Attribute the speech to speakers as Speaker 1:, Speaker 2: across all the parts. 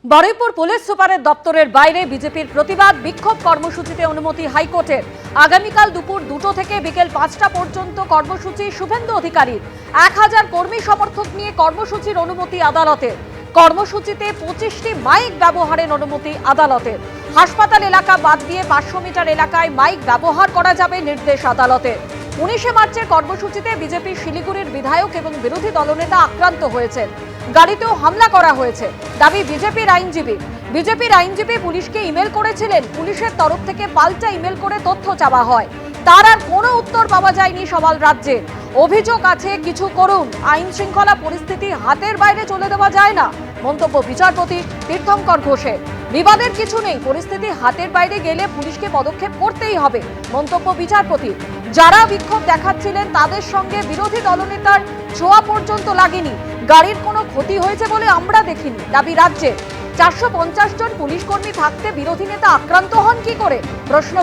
Speaker 1: Baruipur police সুপারের দপ্তরের বাইরে বিজেপির প্রতিবাদ বিক্ষোভ কর্মসূচিতে অনুমতি হাইকোর্টের। আগামীকাল দুপুর 2টো থেকে বিকেল 5টা পর্যন্ত কর্মসূচি। শুভেন্দু অধিকারীর 1000 কর্মী সমর্থক নিয়ে কর্মসূচির অনুমতি আদালতের। কর্মসূচিতে 25টি মাইক ব্যবহারের অনুমতি আদালতের। হাসপাতাল এলাকা বাদ দিয়ে 500 মিটার এলাকায় মাইক ব্যবহার করা যাবে নির্দেশ আদালতের। 19শে মার্চের কর্মসূচিতে বিজেপি শিলিগুড়ির বিধায়ক এবং বিরোধী দলনেতা আক্রান্ত হয়েছেন। গাড়িতেও হামলা করা হয়েছে দাবি বিজেপির আইনজীবী পুলিশকে ইমেল করেছিলেন। পুলিশের তরফ থেকে পাল্টা ইমেল করে তথ্য চাওয়া হয়, তার আর কোনো উত্তর পাওয়া যায়নি সওয়াল রাজ্যে। অভিযোগ আছে কিছু করুন, আইন শৃঙ্খলা পরিস্থিতি হাতের বাইরে চলে দেওয়া যায় না, মন্তব্য বিচারপতি তীর্থঙ্কর ঘোষের। বিবাদের কিছু নেই, পরিস্থিতি হাতের বাইরে গেলে পুলিশকে পদক্ষেপ করতেই হবে, মন্তব্য বিচারপতি। যারা বিক্ষোভ দেখাচ্ছিলেন তাদের সঙ্গে বিরোধী দলনেতার ছোঁয়া পর্যন্ত লাগেনি, গাড়ির কোনো ক্ষতি হয়েছে বলে আমরা দেখিনি, দাবি রাজ্যে। 450 জন পুলিশ কর্মী থাকতে বিরোধী নেতা আক্রান্ত হন কি করে, প্রশ্ন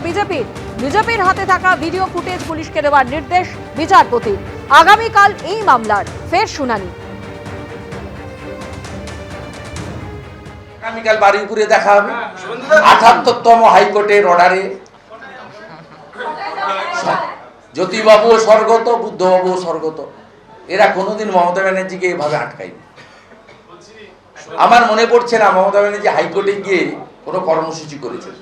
Speaker 1: বিজেপির হাতে থাকা ভিডিও ফুটেজ পুলিশকে দেওয়ার নির্দেশ বিচারপতি। আগামীকাল এই মামলার ফের শুনানি।
Speaker 2: আগামীকাল বারুইপুরে দেখা হবে 78তম হাইকোর্টের অর্ডারে। জ্যোতিবাবু স্বর্গত, বুদ্ধবাবু স্বর্গত, এরা কোনোদিন মমতা ব্যানার্জিকে এভাবে আটকায়নি। আমার মনে পড়ছে না মমতা ব্যানার্জি হাইকোর্টে গিয়ে কোনো কর্মসূচি করেছেন।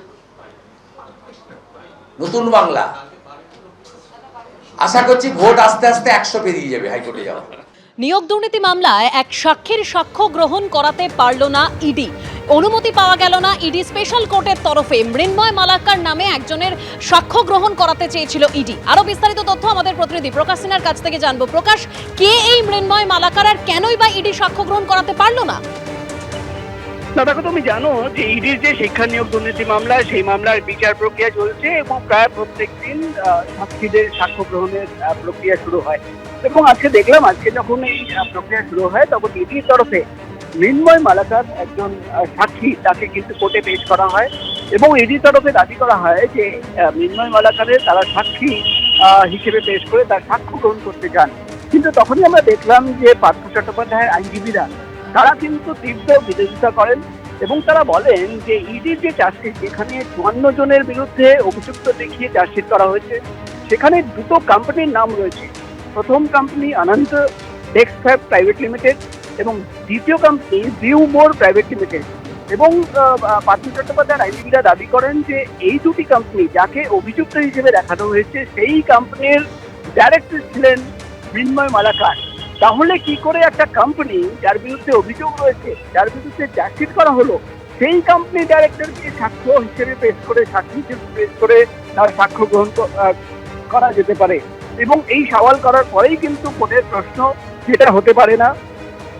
Speaker 2: নতুন বাংলা আশা করছি ভোট আস্তে আস্তে 100 পেরিয়ে যাবে হাইকোর্টে যাওয়া।
Speaker 3: নিয়োগ দুর্নীতি মামলায় এক সাক্ষীর সাক্ষ্য গ্রহণ করাতে পারল না ইডি। অনুমতি পাওয়া গেল না ইডি স্পেশাল কোর্টের তরফে। মৃন্ময় মালাকার নামে একজনের সাক্ষ্য গ্রহণ করাতে চেয়েছিল ইডি। আরো বিস্তারিত তথ্য আমাদের প্রতিনিধি প্রকাশ সিনহার কাছ থেকে জানবো। প্রকাশ, কে এই মৃন্ময় মালাকার আর কেনই বা ইডি সাক্ষ্য গ্রহণ করাতে পারলো না?
Speaker 4: দেখো, তুমি জানো যে ইডির যে শিক্ষা নিয়োগ দুর্নীতি মামলা, সেই মামলার বিচার প্রক্রিয়া চলছে এবং প্রায় প্রত্যেক দিন সাক্ষীদের সাক্ষ্য গ্রহণের প্রক্রিয়া শুরু হয়। এবং আজকে দেখলাম, আজকে যখন এই প্রক্রিয়া শুরু হয় তখন ইডির তরফে মৃন্ময় মালাকার একজন সাক্ষী, তাকে কিন্তু কোর্টে পেশ করা হয় এবং ইডির তরফে দাবি করা হয় যে মৃন্ময় মালাকারের তারা সাক্ষী হিসেবে পেশ করে তার সাক্ষ্য গ্রহণ করতে চান। কিন্তু তখনই আমরা দেখলাম যে পার্থ চট্টোপাধ্যায়ের আইনজীবীরা তারা কিন্তু তীব্র বিরোধিতা করেন এবং তারা বলেন যে ইডির যে চার্জশিট, যেখানে 54 জনের বিরুদ্ধে অভিযুক্ত দেখিয়ে চার্জশিট করা হয়েছে, সেখানে দুটো কোম্পানির নাম রয়েছে। প্রথম কোম্পানি অনন্ত ডেস্কফ্যাব প্রাইভেট লিমিটেড এবং দ্বিতীয় কোম্পানি ভিউমোর প্রাইভেট লিমিটেড। এবং পার্থ চট্টোপাধ্যায়ের আইনজীবীরা দাবি করেন যে এই দুটি কোম্পানি যাকে অভিযুক্ত হিসেবে দেখানো হয়েছে, সেই কোম্পানির ডাইরেক্টর ছিলেন মৃন্ময় মালাকার। তাহলে কি করে একটা কোম্পানি যার বিরুদ্ধে অভিযোগ রয়েছে, যার বিরুদ্ধে চার্জশিট করা হলো, সেই কোম্পানি ডাইরেক্টরকে সাক্ষ্য হিসেবে পেশ করে, সাক্ষী হিসেবে পেশ করে তার সাক্ষ্য গ্রহণ করা যেতে পারে? এবং এই সওয়াল করার পরেই কিন্তু কোর্টের প্রশ্ন, যেটা হতে পারে না।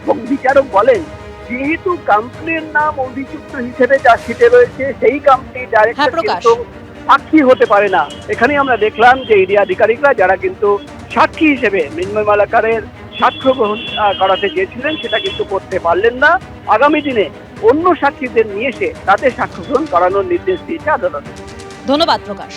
Speaker 4: এবং বিচারক বলেন, যেহেতু কোম্পানির নাম অভিযুক্ত হিসেবে চার্জশিটে রয়েছে, সেই কোম্পানি ডাইরেক্টর কিন্তু সাক্ষী হতে পারে না। এখানেই আমরা দেখলাম যে ইডি আধিকারিকরা যারা কিন্তু সাক্ষী হিসেবে মৃন্ময় মালাকারের সাক্ষ্য গ্রহণ করাতে চেয়েছিলেন, সেটা কিন্তু করতে পারলেন না। আগামী দিনে অন্য সাক্ষীদের নিয়ে এসে তাদের সাক্ষ্য গ্রহণ করানোর নির্দেশ দিয়েছে আদালত।
Speaker 3: ধন্যবাদ প্রকাশ।